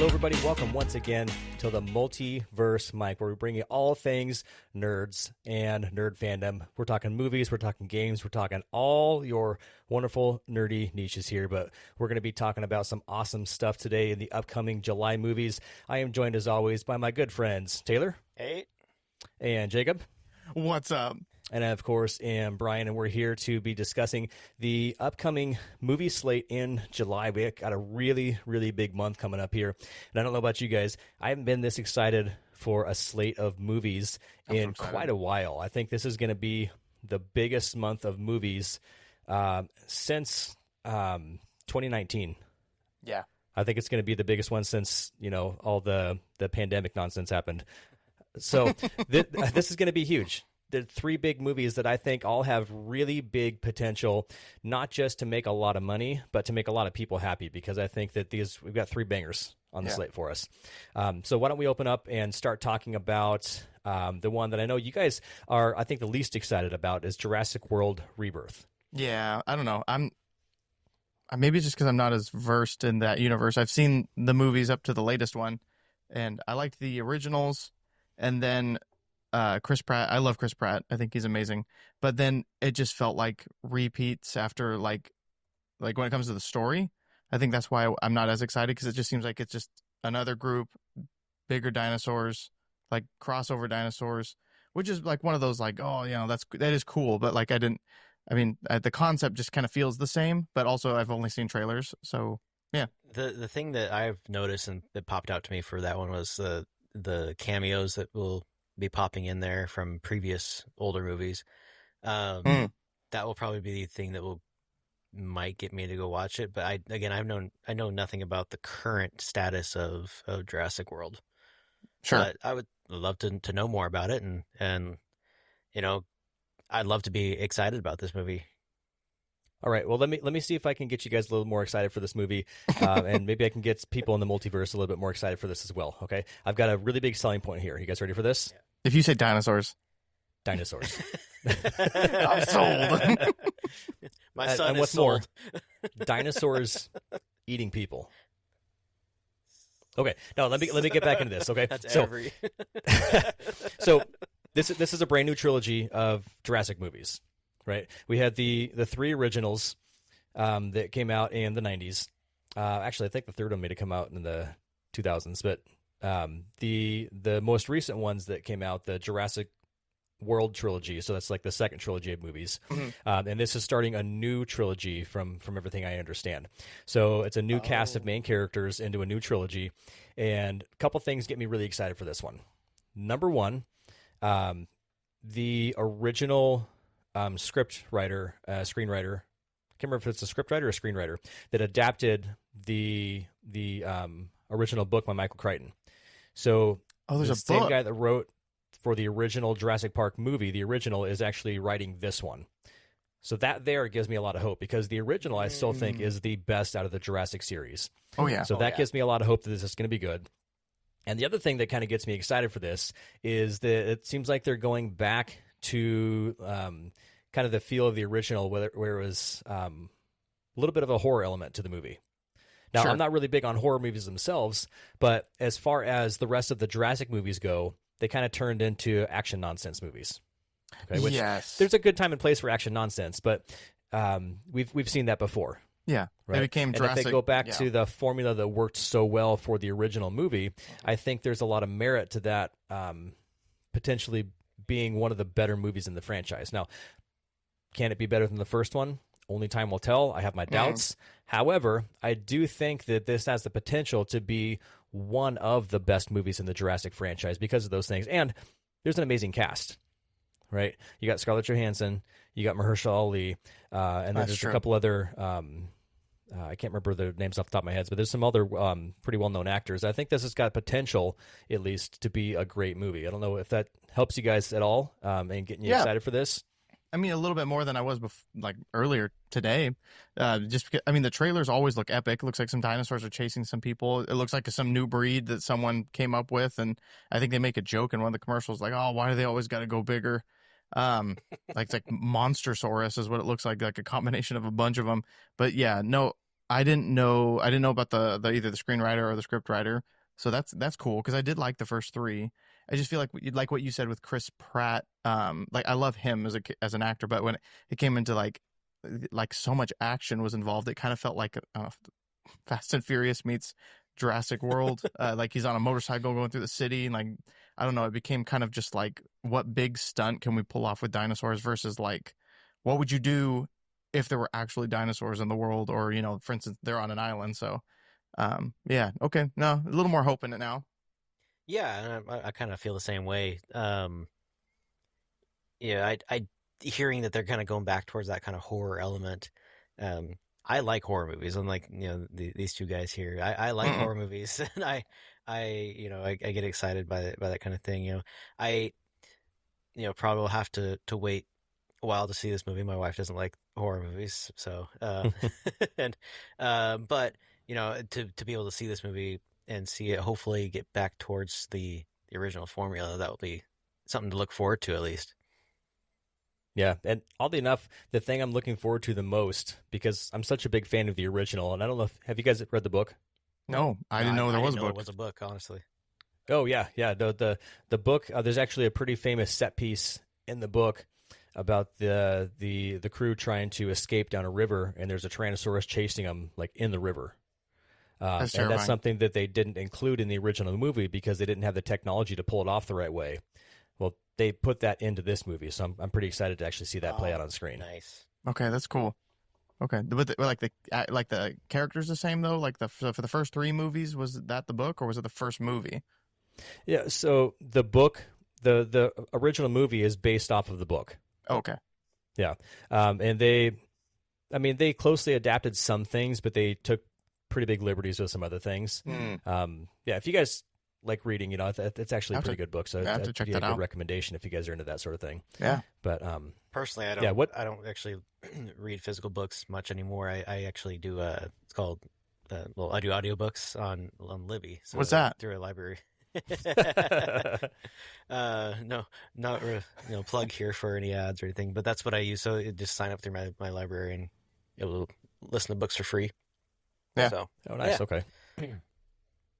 Hello, everybody. Welcome once again to the Multiverse mic, where we bring you all things nerds and nerd fandom. We're talking movies, we're talking games, we're talking all your wonderful nerdy niches here, but we're going to be talking about some awesome stuff today in the upcoming July movies. I am joined, as always, by my good friends, Taylor. Hey. And Jacob. What's up? And I, of course, am Brian, and we're here to be discussing the upcoming movie slate in July. We got a really, really big month coming up here. And I don't know about you guys, I haven't been this excited for a slate of movies in quite a while. I think this is going to be the biggest month of movies since 2019. Yeah. I think it's going to be the biggest one since, all the pandemic nonsense happened. So this is going to be huge. The three big movies that I think all have really big potential, not just to make a lot of money, but to make a lot of people happy, because I think that we've got three bangers on the slate for us. So why don't we open up and start talking about the one that I know you guys are, I think, the least excited about is Jurassic World Rebirth. Yeah, I don't know. Maybe it's just because I'm not as versed in that universe. I've seen the movies up to the latest one, and I liked the originals, and then Chris Pratt. I love Chris Pratt. I think he's amazing. But then it just felt like repeats after like when it comes to the story. I think that's why I'm not as excited, because it just seems like it's just another group, bigger dinosaurs, like crossover dinosaurs, which is like one of those like, oh, that is cool. But like the concept just kind of feels the same, but also I've only seen trailers. So yeah. The thing that I've noticed and that popped out to me for that one was the cameos that will be popping in there from previous older movies. That will probably be the thing that might get me to go watch it. But I know nothing about the current status of Jurassic World. Sure. But I would love to know more about it, and I'd love to be excited about this movie. All right. Well, let me see if I can get you guys a little more excited for this movie, and maybe I can get people in the multiverse a little bit more excited for this as well. Okay. I've got a really big selling point here. You guys ready for this? Yeah. If you say dinosaurs. Dinosaurs. I'm sold. My son and is what's sold. more, dinosaurs eating people. Okay. No, let me get back into this. Okay. That's so, every. so this is a brand new trilogy of Jurassic movies. Right, we had the three originals that came out in the 90s. Actually, I think the third one may have come out in the 2000s, but the most recent ones that came out, the Jurassic World trilogy, so that's like the second trilogy of movies, and this is starting a new trilogy from everything I understand. So it's a new cast of main characters into a new trilogy, and a couple things get me really excited for this one. Number one, the original script writer, screenwriter, I can't remember if it's a script writer or a screenwriter, that adapted the original book by Michael Crichton. So there's the a same book. guy that wrote for the original Jurassic Park movie, the original, is actually writing this one. So that there gives me a lot of hope, because the original I still think is the best out of the Jurassic series. Oh yeah. So that gives me a lot of hope that this is going to be good. And the other thing that kind of gets me excited for this is that it seems like they're going back to kind of the feel of the original, where it was a little bit of a horror element to the movie. Now, Sure. I'm not really big on horror movies themselves, but as far as the rest of the Jurassic movies go, they kind of turned into action nonsense movies. Okay, which yes. there's a good time and place for action nonsense, but we've seen that before. Yeah. Right? They became Jurassic. And if they go back to the formula that worked so well for the original movie, I think there's a lot of merit to that potentially being one of the better movies in the franchise. Now, can it be better than the first one? Only time will tell. I have my doubts. However, I do think that this has the potential to be one of the best movies in the Jurassic franchise because of those things. And there's an amazing cast, right? You got Scarlett Johansson, you got Mahershala Ali, and then there's a couple other, I can't remember their names off the top of my head, but there's some other pretty well-known actors. I think this has got potential, at least, to be a great movie. I don't know if that helps you guys at all and getting you excited for this. I mean, a little bit more than I was earlier today. Just because, I mean, the trailers always look epic. It looks like some dinosaurs are chasing some people. It looks like some new breed that someone came up with. And I think they make a joke in one of the commercials, like, oh, why do they always got to go bigger? It's like Monstersaurus is what it looks like a combination of a bunch of them. But yeah, no, I didn't know about the either the screenwriter or the script writer. So that's cool because I did like the first three. I just feel like what you said with Chris Pratt. Like I love him as an actor, but when it came into like so much action was involved, it kind of felt like Fast and Furious meets Jurassic World. Like he's on a motorcycle going through the city, and like I don't know, it became kind of just like what big stunt can we pull off with dinosaurs versus like what would you do if there were actually dinosaurs in the world, or for instance, they're on an island. So, yeah, okay, no, a little more hope in it now. Yeah, and I kind of feel the same way. Yeah, I hearing that they're kind of going back towards that kind of horror element. I like horror movies, unlike these two guys here. I like horror movies, and I get excited by that kind of thing. I probably will have to wait a while to see this movie. My wife doesn't like horror movies, so and but to be able to see this movie and see it hopefully get back towards the original formula, that will be something to look forward to at least. Yeah, and oddly enough, the thing I'm looking forward to the most, because I'm such a big fan of the original, and I don't know have you guys read the book? No, I didn't know there was a book. It was a book, honestly. Oh yeah. The book. There's actually a pretty famous set piece in the book about the crew trying to escape down a river, and there's a Tyrannosaurus chasing them like in the river. And that's something that they didn't include in the original movie because they didn't have the technology to pull it off the right way. Well, they put that into this movie, so I'm pretty excited to actually see that play out on screen. Nice. Okay, that's cool. Okay, but the characters the same though. Like for the first three movies, was that the book or was it the first movie? Yeah. So the book, the original movie is based off of the book. Okay. Yeah. And they closely adapted some things, but they took pretty big liberties with some other things. Yeah. If you guys like reading, it's actually a pretty good book. So have to check that a out. good recommendation if you guys are into that sort of thing. Yeah. But personally, I don't actually read physical books much anymore. I actually do. It's called. I do audiobooks on Libby. So what's that? Through a library. No, not plug here for any ads or anything, but that's what I use. So just sign up through my library and it will listen to books for free. Yeah. So, oh, nice. Yeah. Okay.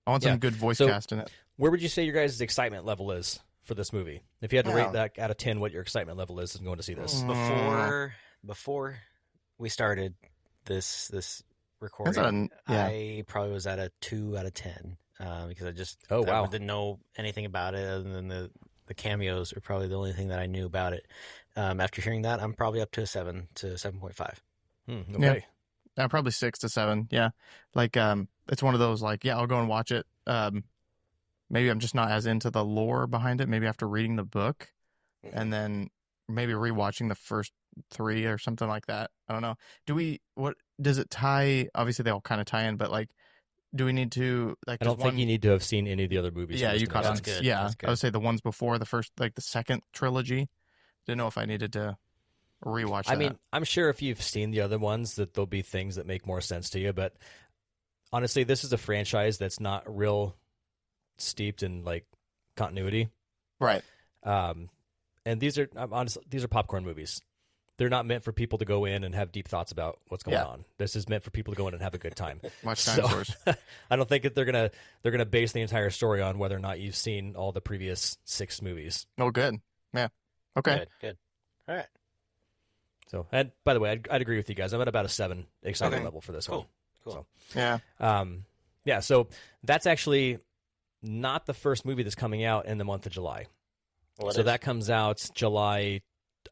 I want some good voice cast in it. Where would you say your guys' excitement level is for this movie? If you had to rate that out of 10, what your excitement level is in going to see this? Before we started this recording, I probably was at a 2 out of 10 because I just I didn't know anything about it other than the cameos are probably the only thing that I knew about it. After hearing that, I'm probably up to a 7 to 7.5. Okay. Yeah, probably 6 to 7. Yeah, like it's one of those like I'll go and watch it. Maybe I'm just not as into the lore behind it. Maybe after reading the book, and then maybe rewatching the first 3 or something like that. I don't know. What does it tie? Obviously, they all kind of tie in, but like, do we need to like? I don't think you need to have seen any of the other movies. Yeah, you caught on. Good. Yeah, That's good. I would say the ones before the first, like the second trilogy. Didn't know if I needed to rewatch that. I mean, I'm sure if you've seen the other ones that there'll be things that make more sense to you, but honestly, this is a franchise that's not real steeped in like continuity. Right. And these are popcorn movies. They're not meant for people to go in and have deep thoughts about what's going on. This is meant for people to go in and have a good time. Watch dinosaurs. I don't think that they're gonna base the entire story on whether or not you've seen all the previous 6 movies. Oh, good. Yeah. Okay. Good. All right. So, and by the way, I'd agree with you guys. I'm at about a 7 excitement level for this one. Cool. So, Yeah. yeah. So that's actually not the first movie that's coming out in the month of July. That comes out July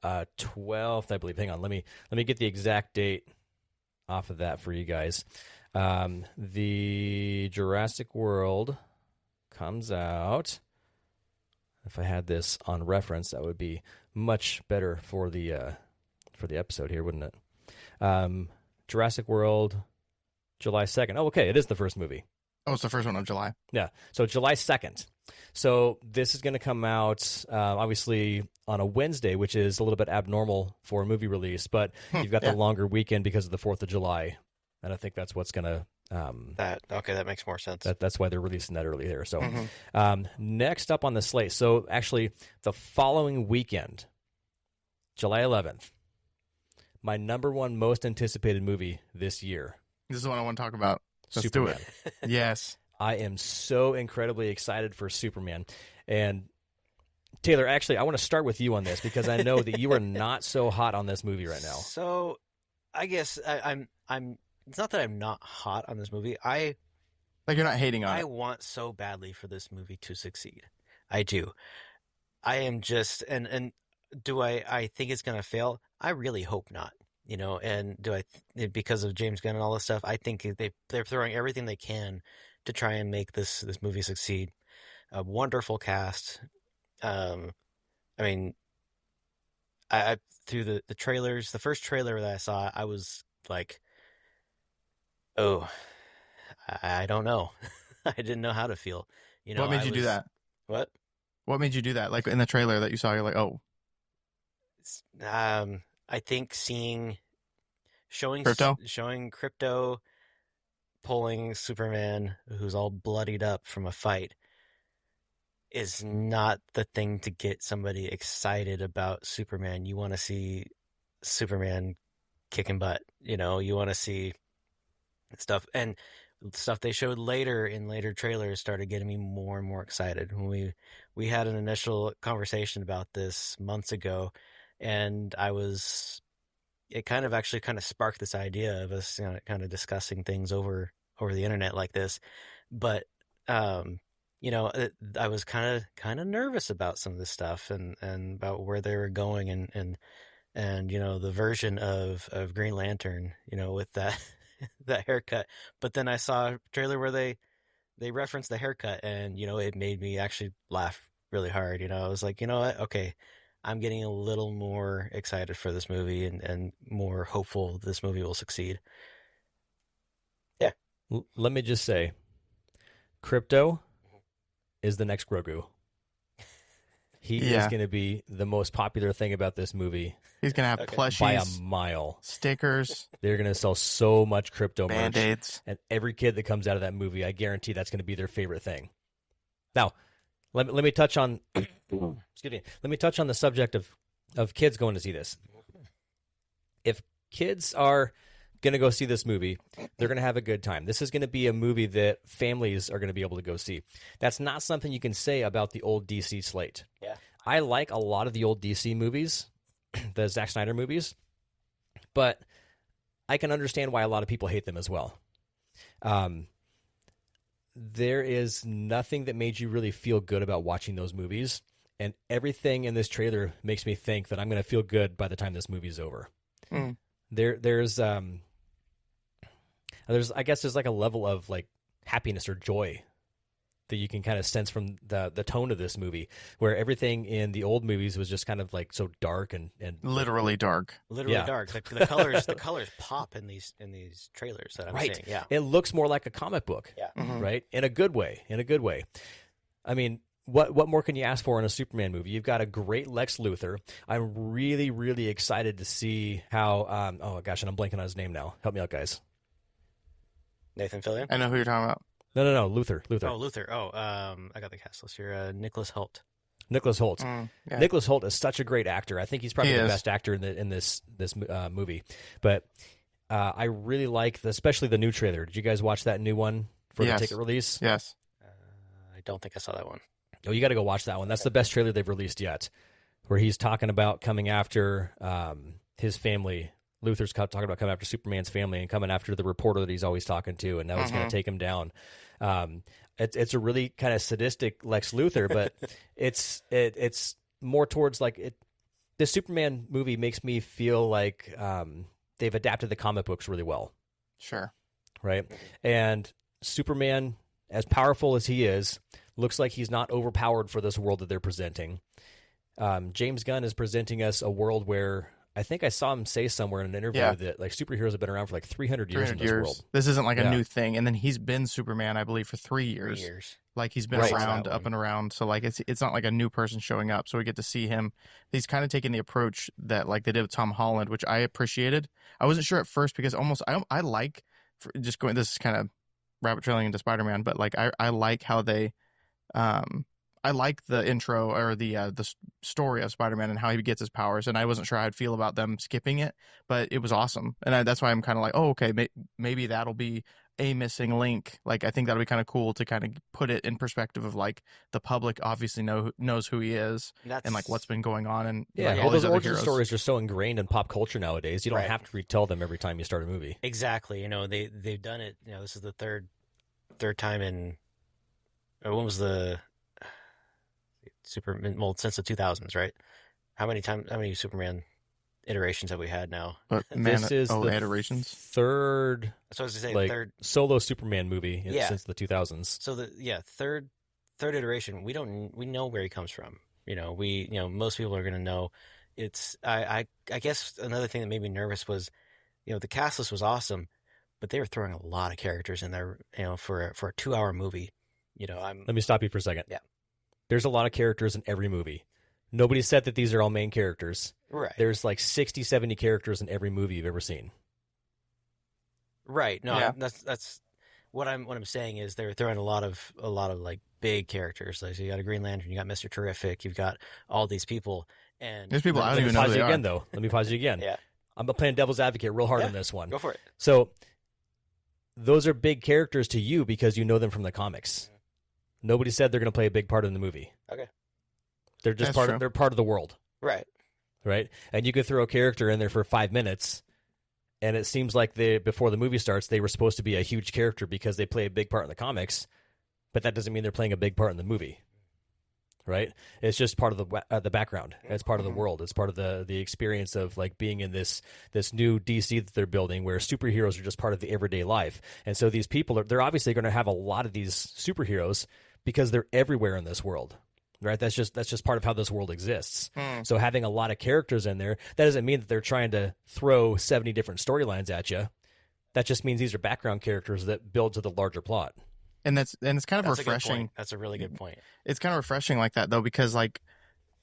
12th, I believe. Hang on, let me get the exact date off of that for you guys. The Jurassic World comes out. If I had this on reference, that would be much better for the episode here, wouldn't it? Jurassic World, July 2nd. Oh, okay, it is the first movie. Oh, it's the first one of July. Yeah, so July 2nd. So this is going to come out, obviously, on a Wednesday, which is a little bit abnormal for a movie release, but you've got the longer weekend because of the 4th of July, and I think that's what's going to... that makes more sense. That's why they're releasing that early there. So next up on the slate, so actually the following weekend, July 11th, my number one most anticipated movie this year This is what I want to talk about. Let's Superman. do it. Yes. I am so incredibly excited for Superman. And Taylor, actually, I want to start with you on this because I know that you are not so hot on this movie right now. So, I guess I'm. It's not that I'm not hot on this movie. Like you're not hating on I it. want so badly for this movie to succeed. I do. I am just and do I think it's gonna fail? I really hope not. And do I because of James Gunn and all this stuff? I think they're throwing everything they can to try and make this movie succeed. A wonderful cast. I mean, I through the trailers, the first trailer that I saw, I was like, oh, I don't know. I didn't know how to feel. What made you do that? What? What made you do that? Like in the trailer that you saw, you're like, oh. I think showing Crypto pulling Superman, who's all bloodied up from a fight, is not the thing to get somebody excited about Superman. You want to see Superman kicking butt. You want to see stuff, and stuff they showed later in later trailers started getting me more and more excited. When we had an initial conversation about this months ago, and it kind of sparked this idea of us kind of discussing things over the internet like this. But I was kind of nervous about some of this stuff and about where they were going and the version of Green Lantern, with that that haircut. But then I saw a trailer where they referenced the haircut, and it made me actually laugh really hard. I was like, you know what? Okay, I'm getting a little more excited for this movie and more hopeful this movie will succeed. Yeah. Let me just say, Crypto is the next Grogu. He is going to be the most popular thing about this movie. He's going to have plushies. By a mile. Stickers. They're going to sell so much Crypto merch. Band-Aids. And every kid that comes out of that movie, I guarantee that's going to be their favorite thing. Now, let me touch on excuse me. Let me touch on the subject of kids going to see this. If kids are going to go see this movie, they're going to have a good time. This is going to be a movie that families are going to be able to go see. That's not something you can say about the old DC slate. Yeah. I like a lot of the old DC movies, the Zack Snyder movies, but I can understand why a lot of people hate them as well. There is nothing that made you really feel good about watching those movies, and everything in this trailer makes me think that I'm going to feel good by the time this movie's over. Mm. There's I guess there's like a level of like happiness or joy that you can kind of sense from the tone of this movie, where everything in the old movies was just kind of like so dark and literally dark. Literally dark. The colors pop in these trailers that I'm seeing. Yeah. It looks more like a comic book. Yeah. Mm-hmm. Right? In a good way. I mean, what more can you ask for in a Superman movie? You've got a great Lex Luthor. I'm really, really excited to see how oh gosh, and I'm blanking on his name now. Help me out, guys. Nathan Fillion? I know who you're talking about. No, Luthor. Oh, Luthor. Oh, I got the cast list here. Nicholas Hoult. Nicholas Hoult. Yeah. Nicholas Hoult is such a great actor. I think he's probably the best actor in this movie. But I really like, especially the new trailer. Did you guys watch that new one for the ticket release? Yes. I don't think I saw that one. Oh, you got to go watch that one. That's the best trailer they've released yet, where he's talking about coming after his family. Luthor's talking about coming after Superman's family and coming after the reporter that he's always talking to, and now he's going to take him down. It's a really kind of sadistic Lex Luthor, but it's more towards like it. This Superman movie makes me feel like they've adapted the comic books really well. Sure. Right? And Superman, as powerful as he is, looks like he's not overpowered for this world that they're presenting. James Gunn is presenting us a world where I think I saw him say somewhere in an interview that like superheroes have been around for like 300 years in this world. This isn't like a new thing. And then he's been Superman, I believe, for 3 years. 3 years. Like he's been around, up and around. So like it's not like a new person showing up. So we get to see him. He's kind of taking the approach that like they did with Tom Holland, which I appreciated. I wasn't sure at first because I like this is kind of rabbit trailing into Spider-Man, but like I like how they I like the intro or the story of Spider-Man and how he gets his powers, and I wasn't sure how I'd feel about them skipping it, but it was awesome, and that's why I'm kind of like, oh, okay, maybe that'll be a missing link. Like, I think that'll be kind of cool to kind of put it in perspective of like the public obviously knows who he is and like what's been going on, and yeah, like, all all those these other origin heroes. stories are so ingrained in pop culture nowadays. You don't Right. have to retell them every time you start a movie. Exactly. They've done it. This is the third time in. When was the Superman? Well, since the 2000s, right? How many Superman iterations have we had now? But man, This is the iterations. third So I was to say like third. solo Superman movie Yeah. since the 2000s. So third iteration. We know where he comes from. Most people are going to know. It's I guess another thing that made me nervous was, the cast list was awesome, but they were throwing a lot of characters in there. For a 2-hour movie. Let me stop you for a second. Yeah. There's a lot of characters in every movie. Nobody said that these are all main characters. Right. There's like 60, 70 characters in every movie you've ever seen. Right. No, Yeah. that's what I'm saying is they're throwing a lot of like big characters. Like, so you got a Green Lantern, you got Mr. Terrific, you've got all these people, and There's people I don't Let even me know pause who they you are. again, though. Let me pause you again. Yeah. I'm playing devil's advocate real hard Yeah. on this one. Go for it. So those are big characters to you because you know them from the comics. Nobody said they're going to play a big part in the movie. Okay. They're just That's true. they're part of the world, Right. right? And you could throw a character in there for 5 minutes, and it seems like before the movie starts, they were supposed to be a huge character because they play a big part in the comics, but that doesn't mean they're playing a big part in the movie, right? It's just part of the background. It's part of the world. It's part of the experience of like being in this new DC that they're building, where superheroes are just part of the everyday life. And so these people they're obviously going to have a lot of these superheroes because they're everywhere in this world. Right, that's just part of how this world exists. So having a lot of characters in there, that doesn't mean that they're trying to throw 70 different storylines at you. That just means these are background characters that build to the larger plot. And it's kind of That's a good refreshing. point. That's a really good point. It's kind of refreshing like that though, because like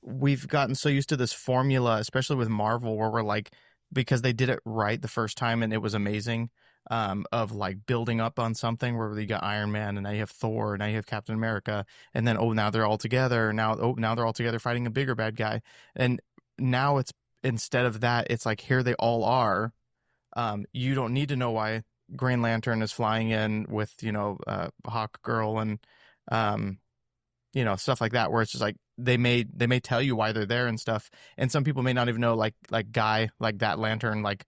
we've gotten so used to this formula, especially with Marvel, where we're like, because they did it right the first time and it was amazing, of like building up on something where you got Iron Man and now you have Thor, now you have Captain America, and then now they're all together. Now they're all together fighting a bigger bad guy, and now it's instead of that, it's like here they all are. You don't need to know why Green Lantern is flying in with Hawk Girl and stuff like that, where it's just like they may tell you why they're there and stuff, and some people may not even know like Guy, like that Lantern, like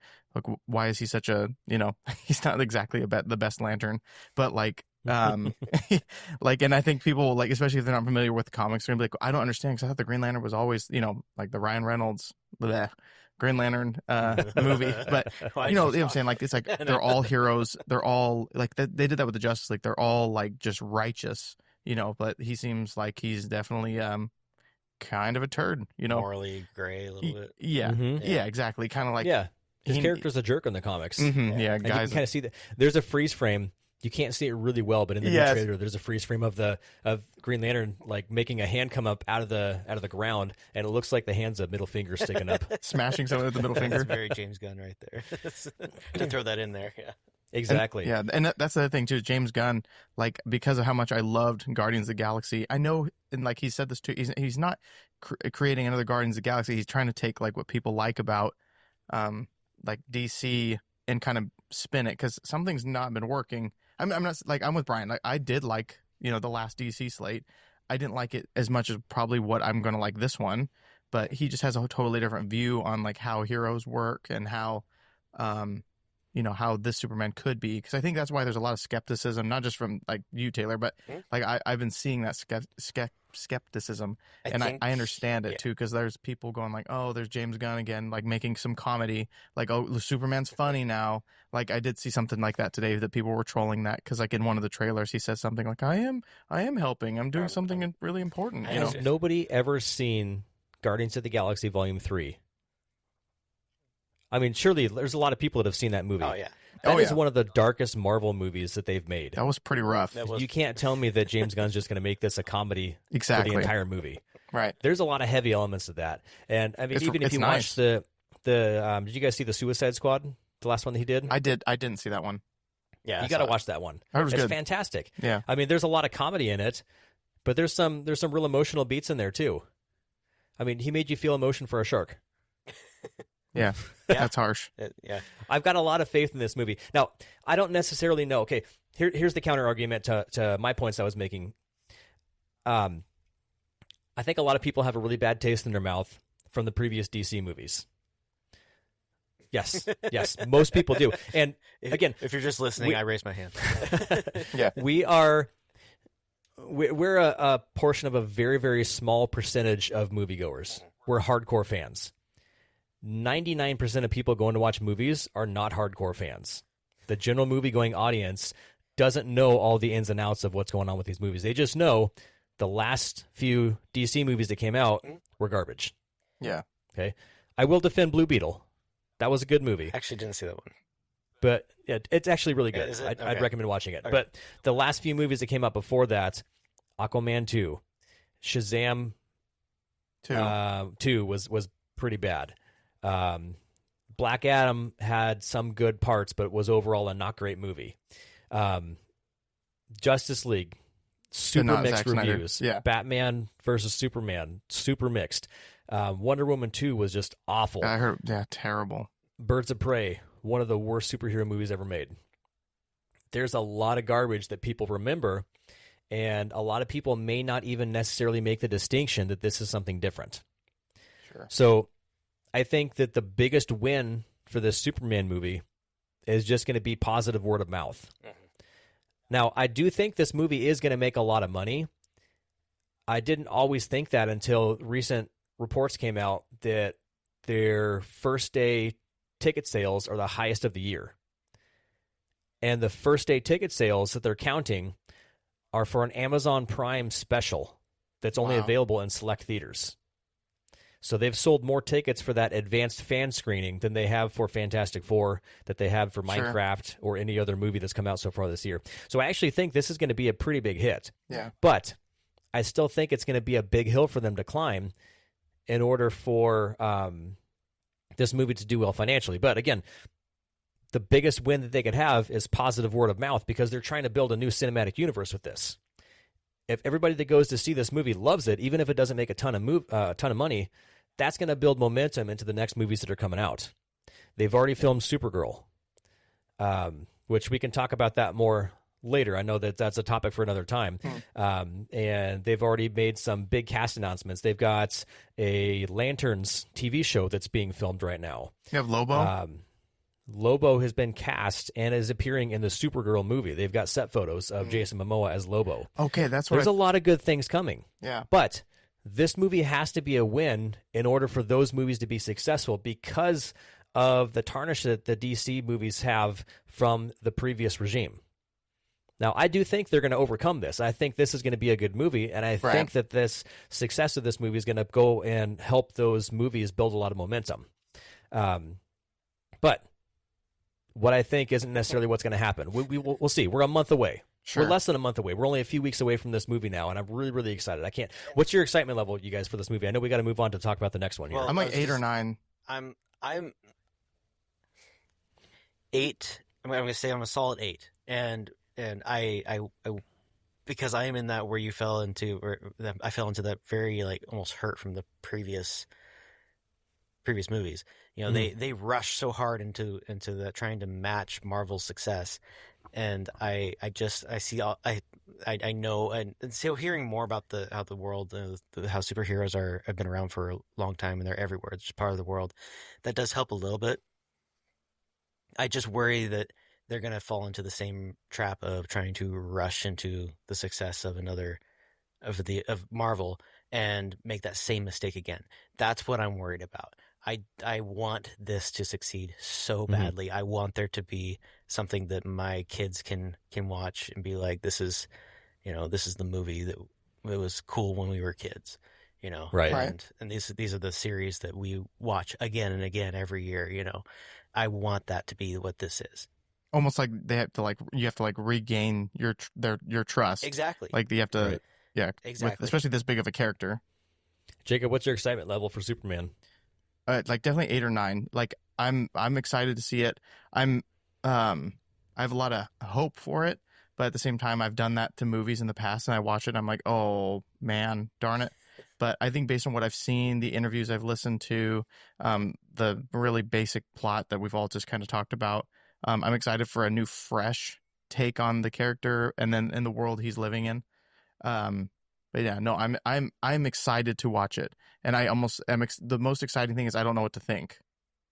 why is he such a he's not exactly the best Lantern, but like like, and I think people like, especially if they're not familiar with the comics, are gonna be like, I don't understand because I thought the Green Lantern was always like the Ryan Reynolds Green Lantern movie, but you know what I'm saying, like it's like they're all heroes, they're all like they did that with the Justice League, they're all like just righteous, but he seems like he's definitely kind of a turd, morally gray a little bit. Yeah, Mhm. yeah, exactly, kind of like His character's a jerk in the comics. Mhm, yeah, And you guys, can kind of see that. There's a freeze frame. You can't see it really well, but in the new Yes. trailer, there's a freeze frame of Green Lantern like making a hand come up out of the ground, and it looks like the hand's a middle finger sticking up. smashing someone with the middle That's finger. very James Gunn right there. To throw that in there, yeah. Exactly. And that's the other thing too. James Gunn, like because of how much I loved Guardians of the Galaxy, I know, and like he said this too. He's not creating another Guardians of the Galaxy. He's trying to take like what people like about like DC and kind of spin it, because something's not been working. I'm not like, I'm with Brian. Like I did like the last DC slate. I didn't like it as much as probably what I'm gonna like this one, but he just has a totally different view on like how heroes work and how how this Superman could be, because I think that's why there's a lot of skepticism, not just from like you, Taylor, but like I've been seeing that skepticism, and I understand it too, because there's people going like, oh, there's James Gunn again, like making some comedy, like, oh, Superman's funny now. Like I did see something like that today that people were trolling that, because like in one of the trailers he says something like, I am helping, I'm doing something really important. Has nobody ever seen Guardians of the Galaxy Volume 3? I mean, surely there's a lot of people that have seen that movie. Oh yeah. That is one of the darkest Marvel movies that they've made. That was pretty rough. You can't tell me that James Gunn's just going to make this a comedy Exactly. for the entire movie. Right. There's a lot of heavy elements to that. And I mean, even if you watch the did you guys see the Suicide Squad, the last one that he did? I didn't see that one. Yeah. You got to watch that one. That was It's good. fantastic. Yeah. I mean, there's a lot of comedy in it, But there's some real emotional beats in there too. I mean, he made you feel emotion for a shark. Yeah, that's harsh. Yeah. I've got a lot of faith in this movie. Now, I don't necessarily know. Okay, here's the counter argument to my points I was making. I think a lot of people have a really bad taste in their mouth from the previous DC movies. Yes, most people do. And again, if you're just listening, I raise my hand. Yeah, we're a portion of a very, very small percentage of moviegoers. We're hardcore fans. 99% of people going to watch movies are not hardcore fans. The general movie-going audience doesn't know all the ins and outs of what's going on with these movies. They just know the last few DC movies that came out were garbage. yeah. Okay, I will defend Blue Beetle. That was a good movie. Actually, didn't see that one. But it's actually really good. Is it? I'd Okay. recommend watching it. Okay. But the last few movies that came out before that, Aquaman 2, Shazam 2 was pretty bad. Black Adam had some good parts, but was overall a not great movie. Justice League, super not mixed Zack Snyder. reviews. Yeah. Batman versus Superman, super mixed. Wonder Woman 2 was just awful. I heard, terrible. Birds of Prey, one of the worst superhero movies ever made. There's a lot of garbage that people remember, and a lot of people may not even necessarily make the distinction that this is something different. Sure. So I think that the biggest win for this Superman movie is just going to be positive word of mouth. Mhm. Now, I do think this movie is going to make a lot of money. I didn't always think that until recent reports came out that their first day ticket sales are the highest of the year. And the first day ticket sales that they're counting are for an Amazon Prime special that's only Wow. available in select theaters. So they've sold more tickets for that advanced fan screening than they have for Fantastic Four, that they have for Sure. Minecraft or any other movie that's come out so far this year. So I actually think this is going to be a pretty big hit. Yeah. But I still think it's going to be a big hill for them to climb in order for this movie to do well financially. But again, the biggest win that they could have is positive word of mouth, because they're trying to build a new cinematic universe with this. If everybody that goes to see this movie loves it, even if it doesn't make a ton of money, that's going to build momentum into the next movies that are coming out. They've already filmed Supergirl, which we can talk about that more later. I know that that's a topic for another time. And they've already made some big cast announcements. They've got a Lanterns TV show that's being filmed right now. You have Lobo? Lobo has been cast and is appearing in the Supergirl movie. They've got set photos of Jason Momoa as Lobo. Okay, that's what There's a lot of good things coming. Yeah. But this movie has to be a win in order for those movies to be successful, because of the tarnish that the DC movies have from the previous regime. Now, I do think they're going to overcome this. I think this is going to be a good movie, and I think that this success of this movie is going to go and help those movies build a lot of momentum. But what I think isn't necessarily what's going to happen. We'll see. We're a month away. Sure. We're less than a month away. We're only a few weeks away from this movie now, and I'm really, really excited. I can't. What's your excitement level, you guys, for this movie? I know we got to move on to talk about the next one here. Well, I'm like 8 or 9. I'm 8. I'm going to say I'm a solid 8, and I because I am in that where you fell into, or I fell into that very like almost hurt from the previous movies. You know, they rush so hard into that, trying to match Marvel's success, and I know, and so hearing more about how the world, how superheroes have been around for a long time and they're everywhere. It's just part of the world. That does help a little bit. I just worry that they're going to fall into the same trap of trying to rush into the success of of Marvel and make that same mistake again. That's what I'm worried about. I want this to succeed so badly. I want there to be something that my kids can watch and be like, this is the movie that it was cool when we were kids, Right. And these are the series that we watch again and again every year. I want that to be what this is. Almost like you have to regain your trust. Exactly. Like you have to, Right. yeah, Exactly. especially this big of a character. Jacob, what's your excitement level for Superman? Like definitely 8 or 9. Like I'm excited to see it. I have a lot of hope for it, but at the same time, I've done that to movies in the past, and I watch it, and I'm like, oh man, darn it. But I think based on what I've seen, the interviews I've listened to, the really basic plot that we've all just kind of talked about, I'm excited for a new, fresh take on the character and then in the world he's living in. But yeah, no, I'm excited to watch it, and I almost am. The most exciting thing is I don't know what to think.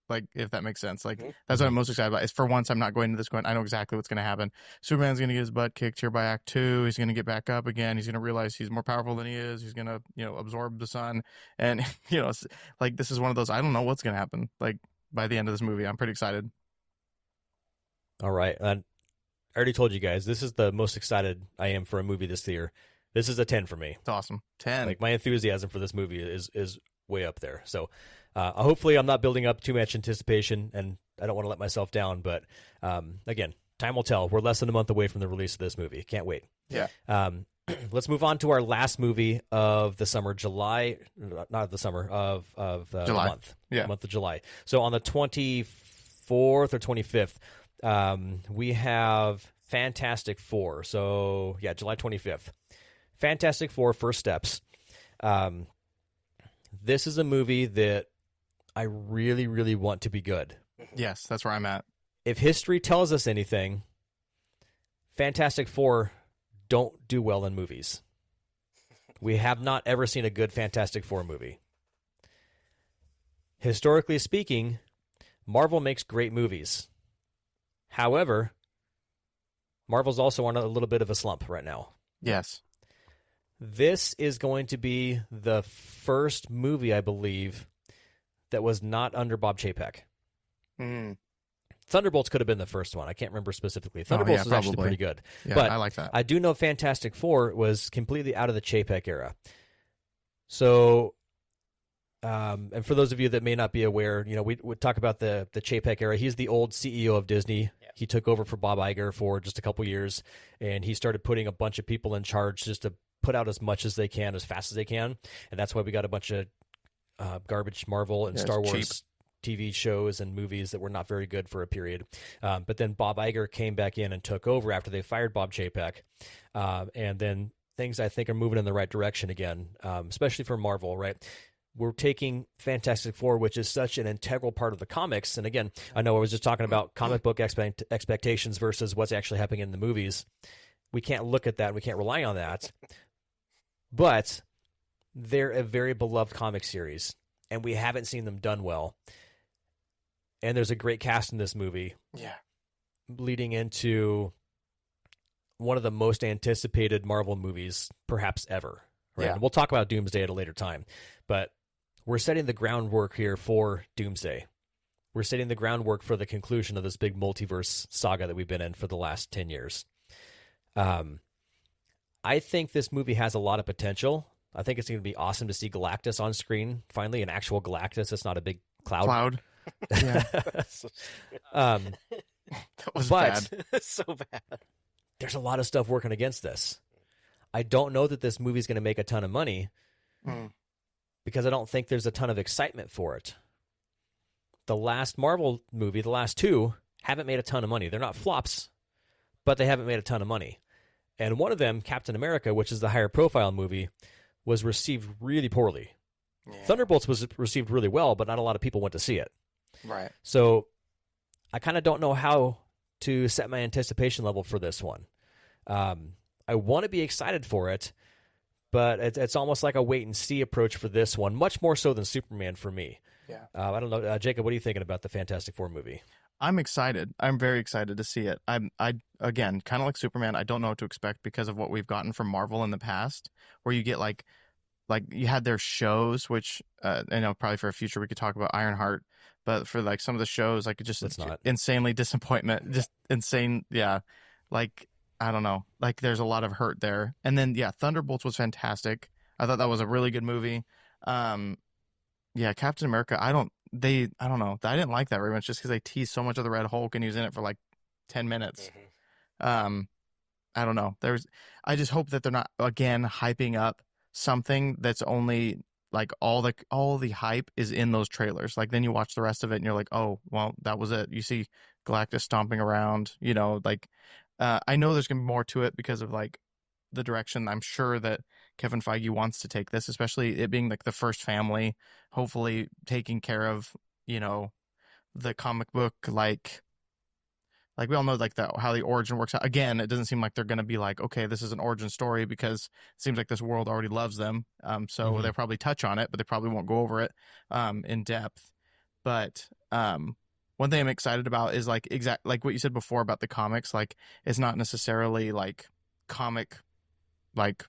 Like, if that makes sense. Like, that's what I'm most excited about. Is for once I'm not going to this going, I know exactly what's going to happen. Superman's going to get his butt kicked here by Act 2. He's going to get back up again. He's going to realize he's more powerful than he is. He's going to, absorb the sun. And, like, this is one of those, I don't know what's going to happen. Like, by the end of this movie, I'm pretty excited. All right. I already told you guys, this is the most excited I am for a movie this year. This is a 10 for me. It's awesome. 10. Like, my enthusiasm for this movie is way up there. So, hopefully I'm not building up too much anticipation, and I don't want to let myself down. But again, time will tell. We're less than a month away from the release of this movie. Can't wait. Yeah. Let's move on to our last movie of the summer, July. Not of the summer, of July. the month. Yeah. The month of July. So on the 24th or 25th, we have Fantastic Four. So, yeah, July 25th. Fantastic Four, First Steps. This is a movie that I really, really want to be good. Yes, that's where I'm at. If history tells us anything, Fantastic Four don't do well in movies. We have not ever seen a good Fantastic Four movie. Historically speaking, Marvel makes great movies. However, Marvel's also on a little bit of a slump right now. Yes. This is going to be the first movie, I believe, that was not under Bob Chapek. Thunderbolts could have been the first one. I can't remember specifically. Thunderbolts was actually pretty good. Yeah, but I like that. I do know Fantastic Four was completely out of the Chapek era. So, and for those of you that may not be aware, we talk about the Chapek era. He's the old CEO of Disney. Yeah. He took over for Bob Iger for just a couple years, and he started putting a bunch of people in charge just to put out as much as they can, as fast as they can. And that's why we got a bunch of garbage Marvel and Star Wars TV shows and movies that were not very good for a period. But then Bob Iger came back in and took over after they fired Bob Chapek. And then things, I think, are moving in the right direction again, especially for Marvel, right? We're taking Fantastic Four, which is such an integral part of the comics. And again, I know I was just talking about comic book expectations versus what's actually happening in the movies. We can't look at that. We can't rely on that. But they're a very beloved comic series, and we haven't seen them done well. And there's a great cast in this movie. Yeah. Leading into one of the most anticipated Marvel movies perhaps ever. Right? Yeah. And we'll talk about Doomsday at a later time. But we're setting the groundwork here for Doomsday. We're setting the groundwork for the conclusion of this big multiverse saga that we've been in for the last 10 years. I think this movie has a lot of potential. I think it's going to be awesome to see Galactus on screen. Finally, an actual Galactus. It's not a big cloud. Yeah. That was bad. So bad. There's a lot of stuff working against this. I don't know that this movie's going to make a ton of money because I don't think there's a ton of excitement for it. The last Marvel movie, the last two, haven't made a ton of money. They're not flops, but they haven't made a ton of money. And one of them, Captain America, which is the higher profile movie, was received really poorly. Yeah. Thunderbolts was received really well, but not a lot of people went to see it. Right. So I kind of don't know how to set my anticipation level for this one. I want to be excited for it, but it's almost like a wait and see approach for this one, much more so than Superman for me. Yeah. I don't know, Jacob, what are you thinking about the Fantastic Four movie? I'm excited. I'm very excited to see it. I again, kind of like Superman, I don't know what to expect because of what we've gotten from Marvel in the past, where you get like you had their shows, which I know probably for a future we could talk about Ironheart, but for like some of the shows, like just insanely disappointment, just insane. Yeah. Like, I don't know. Like there's a lot of hurt there. And then, yeah, Thunderbolts was fantastic. I thought that was a really good movie. Yeah, Captain America, I don't know. I didn't like that very much just because they teased so much of the Red Hulk and he was in it for like 10 minutes. I don't know. I just hope that they're not, again, hyping up something that's only like all the hype is in those trailers. Like then you watch the rest of it and you're like, oh, well, that was it. You see Galactus stomping around, like I know there's gonna be more to it because of like the direction I'm sure that Kevin Feige wants to take this, especially it being like the first family, hopefully taking care of, you know, the comic book like we all know like that how the origin works out. Again, it doesn't seem like they're going to be like, okay, this is an origin story because it seems like this world already loves them. So they'll probably touch on it, but they probably won't go over it in depth. But one thing I'm excited about is like like what you said before about the comics. Like it's not necessarily like comic like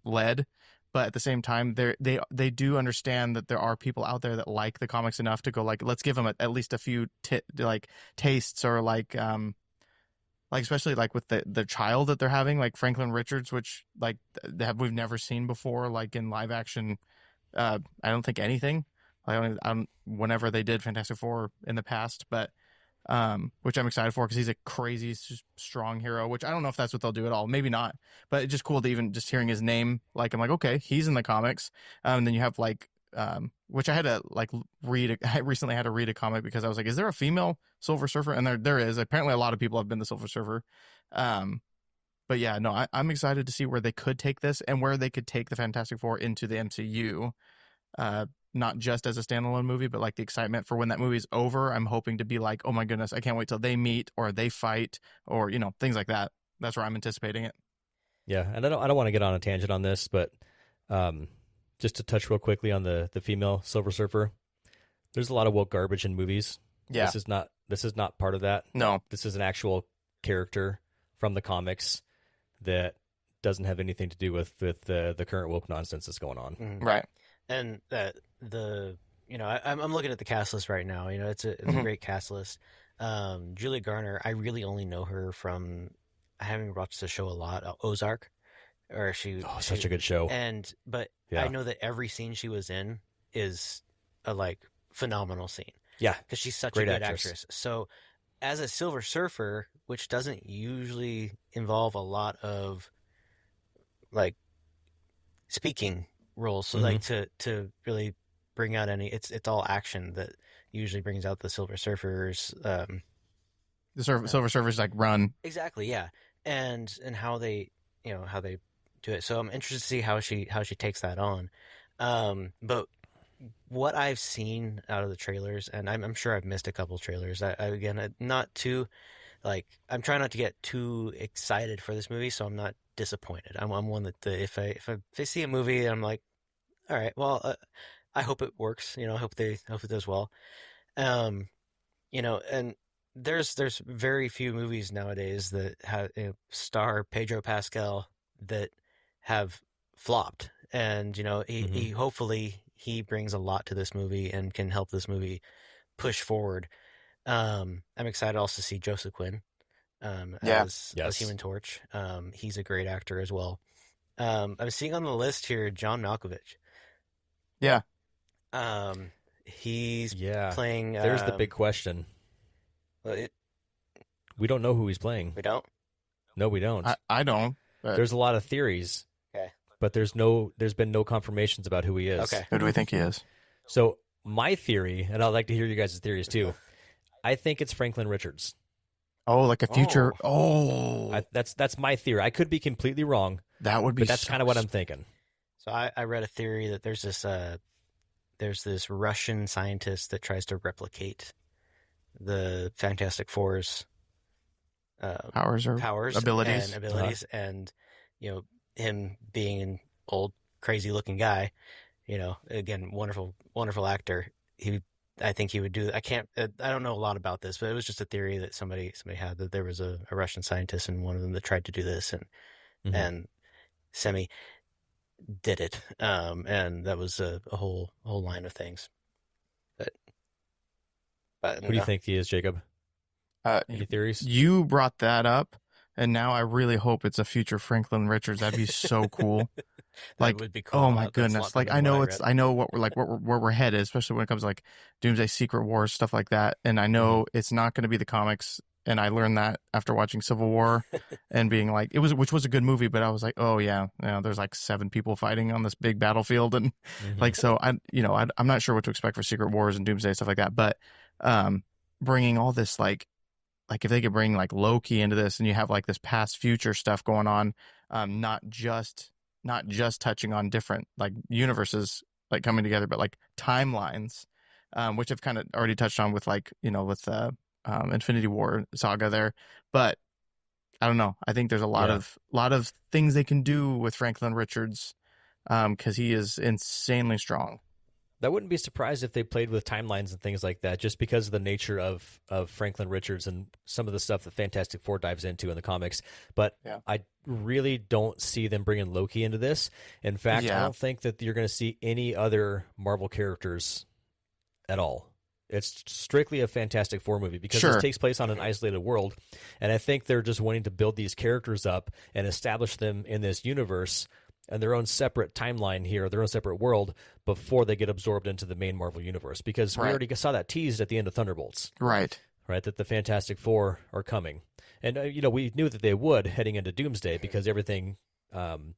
led, but at the same time they do understand that there are people out there that like the comics enough to go like, let's give them at least a few like tastes, or like especially like with the child that they're having, like Franklin Richards, which like we've never seen before like in live action. I don't think anything like whenever they did Fantastic Four in the past, but which I'm excited for because he's a crazy strong hero, which I don't know if that's what they'll do at all. Maybe not, but it's just cool to even just hearing his name. Like I'm like, okay, he's in the comics. And then you have like, which I had to like read. I recently had to read a comic because I was like, is there a female Silver Surfer? And there is. Apparently, a lot of people have been the Silver Surfer. But yeah, no, I'm excited to see where they could take this and where they could take the Fantastic Four into the MCU. Not just as a standalone movie, but like the excitement for when that movie's over. I'm hoping to be like, oh my goodness, I can't wait till they meet or they fight or, you know, things like that. That's where I'm anticipating it. Yeah, and I don't want to get on a tangent on this, but just to touch real quickly on the female Silver Surfer, there's a lot of woke garbage in movies. Yeah. This is not part of that. No. This is an actual character from the comics that doesn't have anything to do with the current woke nonsense that's going on. Mm-hmm. Right. And I'm looking at the cast list right now. You know, it's a great cast list. Julia Garner, I really only know her from, I haven't watched the show a lot, Ozark, or such a good show. But yeah. I know that every scene she was in is a like phenomenal scene. Yeah, because she's such great a good actress. So, as a Silver Surfer, which doesn't usually involve a lot of like speaking roles, so like to really bring out any, it's all action that usually brings out the Silver Surfers. The Silver Surfers like run exactly, yeah, and how they do it. So I'm interested to see how she takes that on. But what I've seen out of the trailers, and I'm sure I've missed a couple trailers. Again, not too like, I'm trying not to get too excited for this movie, so I'm not disappointed. I'm one that if I see a movie, I'm like, all right, well, I hope it works. You know, I hope it does well. You know, and there's very few movies nowadays that have star Pedro Pascal that have flopped, and you know, he hopefully he brings a lot to this movie and can help this movie push forward. I'm excited also to see Joseph Quinn as Human Torch. He's a great actor as well. I'm seeing on the list here John Malkovich. Yeah. He's playing. There's the big question. We don't know who he's playing. We don't? No, we don't. I don't. But... There's a lot of theories. Okay. But there's been no confirmations about who he is. Okay. Who do we think he is? So my theory, and I'd like to hear you guys' theories too. I think it's Franklin Richards. Oh, like a future. That's my theory. I could be completely wrong. That would be. But that's kind of what I'm thinking. So I read a theory that there's this Russian scientist that tries to replicate the Fantastic Four's powers, abilities, and you know, him being an old crazy looking guy, you know, again, wonderful actor. I think he would do. I don't know a lot about this, but it was just a theory that somebody had, that there was a Russian scientist and one of them that tried to do this and Semi did it, and that was a whole line of things. But who do you think he is, Jacob? Any theories? You brought that up, and now I really hope it's a future Franklin Richards. That'd be so cool. Like, that would be cool. Oh my goodness! Like, I know where we're headed, especially when it comes to like Doomsday, Secret Wars, stuff like that. And I know it's not going to be the comics. And I learned that after watching Civil War and being like, which was a good movie, but I was like, oh yeah, there's like 7 people fighting on this big battlefield. And like, so I'm not sure what to expect for Secret Wars and Doomsday, stuff like that. But, bringing all this like like if they could bring like Loki into this, and you have like this past future stuff going on, not just touching on different like universes like coming together, but like timelines, which I've kind of already touched on with like, with Infinity War saga there. But I don't know. I think there's a lot of things they can do with Franklin Richards, because he is insanely strong. That wouldn't be surprised if they played with timelines and things like that, just because of the nature of Franklin Richards and some of the stuff that Fantastic Four dives into in the comics. But I really don't see them bringing Loki into this. In fact, I don't think that you're going to see any other Marvel characters at all. It's strictly a Fantastic Four movie because this takes place on an isolated world. And I think they're just wanting to build these characters up and establish them in this universe and their own separate timeline here, their own separate world, before they get absorbed into the main Marvel universe. Because we already saw that teased at the end of Thunderbolts. Right, that the Fantastic Four are coming. And, we knew that they would heading into Doomsday because everything, and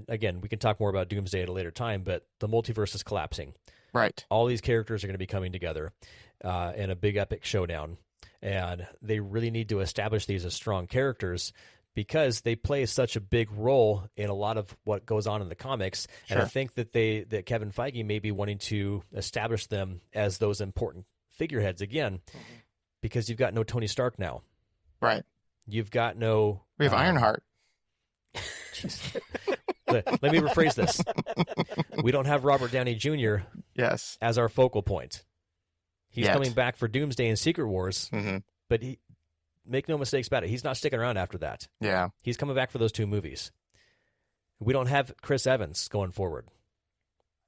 again, we can talk more about Doomsday at a later time, but the multiverse is collapsing. Right. All these characters are going to be coming together in a big epic showdown. And they really need to establish these as strong characters because they play such a big role in a lot of what goes on in the comics. And I think that that Kevin Feige may be wanting to establish them as those important figureheads again, because you've got no Tony Stark now. Right. You've got no... We have Ironheart. Let me rephrase this. We don't have Robert Downey Jr. As our focal point. He's coming back for Doomsday and Secret Wars, but make no mistakes about it, he's not sticking around after that. Yeah. He's coming back for those 2 movies. We don't have Chris Evans going forward.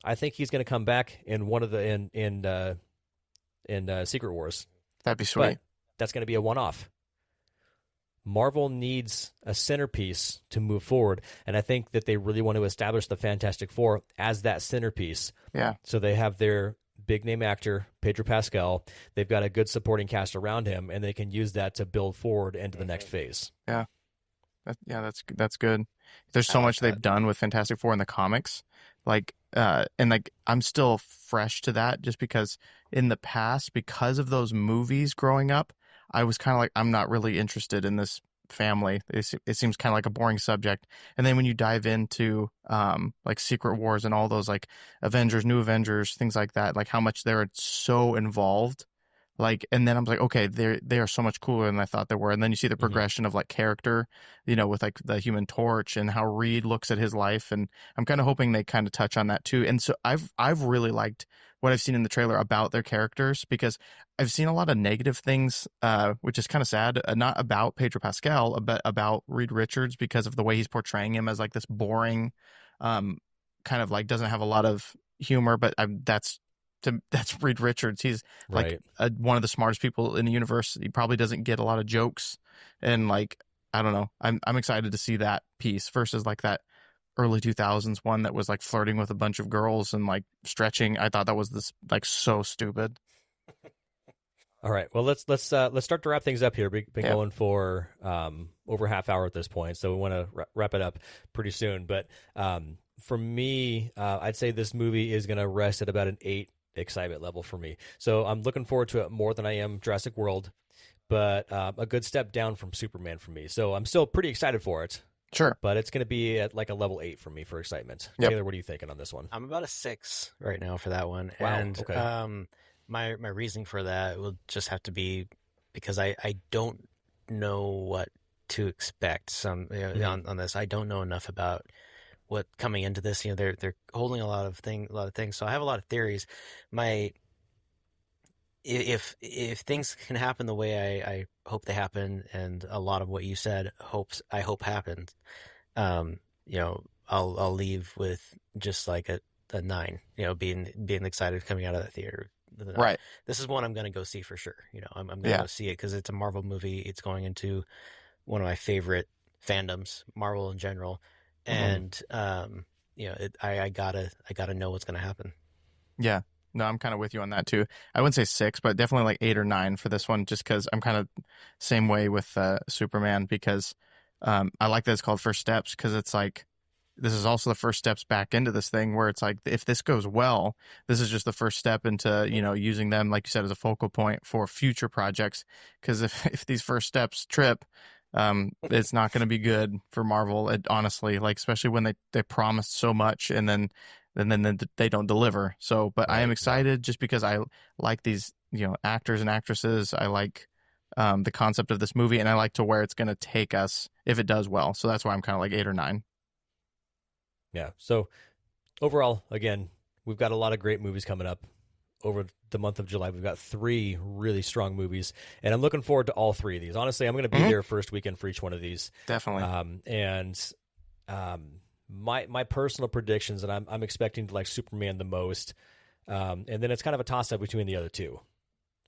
I think he's going to come back in one of the in Secret Wars. That'd be sweet. But that's going to be a one-off. Marvel needs a centerpiece to move forward, and I think that they really want to establish the Fantastic Four as that centerpiece. Yeah. So they have their big-name actor, Pedro Pascal. They've got a good supporting cast around him, and they can use that to build forward into the next phase. Yeah. That's good. There's so much they've done with Fantastic Four in the comics. I'm still fresh to that just because in the past, because of those movies growing up, I was kind of like, I'm not really interested in this family. It seems kind of like a boring subject. And then when you dive into like Secret Wars and all those like Avengers, New Avengers, things like that, like how much they're so involved. Like, and then I'm like, okay, they are so much cooler than I thought they were. And then you see the progression of like character, with like the Human Torch and how Reed looks at his life. And I'm kind of hoping they kind of touch on that too. And so I've really liked what I've seen in the trailer about their characters, because I've seen a lot of negative things, which is kind of sad, not about Pedro Pascal, but about Reed Richards, because of the way he's portraying him as like this boring, kind of like doesn't have a lot of humor, but that's Reed Richards. He's like one of the smartest people in the universe. He probably doesn't get a lot of jokes, and like, I don't know. I'm excited to see that piece versus like that early 2000s one that was like flirting with a bunch of girls and like stretching. I thought that was this like so stupid. All right. Well, let's start to wrap things up here. We've been going for over half hour at this point, so we want to wrap it up pretty soon. But for me, I'd say this movie is going to rest at about an 8 excitement level for me. So I'm looking forward to it more than I am Jurassic World, but a good step down from Superman for me. So I'm still pretty excited for it. Sure. But it's going to be at like a level 8 for me for excitement. Yep. Taylor, what are you thinking on this one? I'm about a 6 right now for that one. Wow. And okay. My reasoning for that will just have to be because I don't know what to expect on this. I don't know enough about what coming into this. They're holding a lot of things. So I have a lot of theories. If things can happen the way I hope they happen, and a lot of what you said I hope happens, I'll leave with just like a 9. Being excited coming out of that theater. Right. This is one I'm going to go see for sure. I'm going to go see it because it's a Marvel movie. It's going into one of my favorite fandoms, Marvel in general, and I gotta know what's going to happen. Yeah. No, I'm kind of with you on that too. I wouldn't say 6, but definitely like 8 or 9 for this one, just because I'm kind of same way with Superman, because I like that it's called First Steps, because it's like this is also the first steps back into this thing where it's like, if this goes well, this is just the first step into, using them, like you said, as a focal point for future projects. Because if these first steps trip, it's not going to be good for Marvel, honestly, like, especially when they promised so much and then they don't deliver. So, but I am excited just because I like these, actors and actresses. I like the concept of this movie, and I like to where it's going to take us if it does well. So that's why I'm kind of like 8 or 9. Yeah. So overall, again, we've got a lot of great movies coming up over the month of July. We've got 3 really strong movies, and I'm looking forward to all 3 of these. Honestly, I'm going to be there first weekend for each one of these. Definitely. My personal predictions that I'm expecting to like Superman the most, and then it's kind of a toss up between the other 2.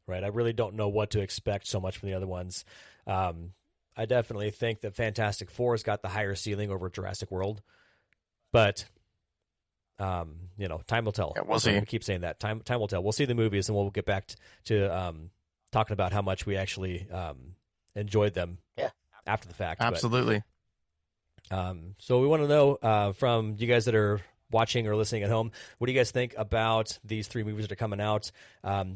Right. I really don't know what to expect so much from the other ones. I definitely think that Fantastic Four has got the higher ceiling over Jurassic World. But, time will tell. Yeah, we'll see. I keep saying that. Time will tell. We'll see the movies, and we'll get back to talking about how much we actually enjoyed them after the fact. Absolutely. So we want to know from you guys that are watching or listening at home, what do you guys think about these 3 movies that are coming out?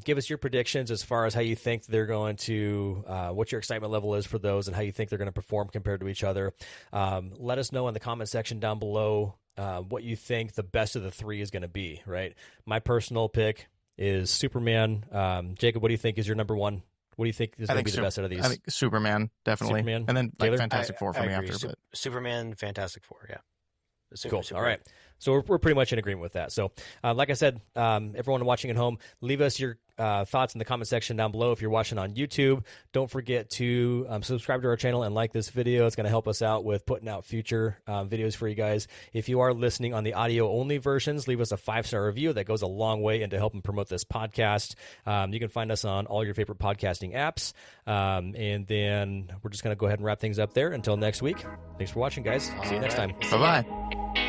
Give us your predictions as far as how you think they're going to, what your excitement level is for those, and how you think they're going to perform compared to each other. Let us know in the comment section down below what you think the best of the 3 is going to be, right? My personal pick is Superman. Jacob, what do you think is your number 1? What do you think is going to be the best out of these? I think Superman, definitely. Superman? And then Taylor? Fantastic Four for me agree. after. But Superman, Fantastic Four, yeah. Cool. All right. So we're pretty much in agreement with that. So like I said, everyone watching at home, leave us your thoughts in the comment section down below. If you're watching on YouTube, don't forget to subscribe to our channel and like this video. It's going to help us out with putting out future videos for you guys. If you are listening on the audio-only versions, leave us a 5-star review. That goes a long way into helping promote this podcast. You can find us on all your favorite podcasting apps. And then we're just going to go ahead and wrap things up there. Until next week, thanks for watching, guys. See you next time. bye-bye.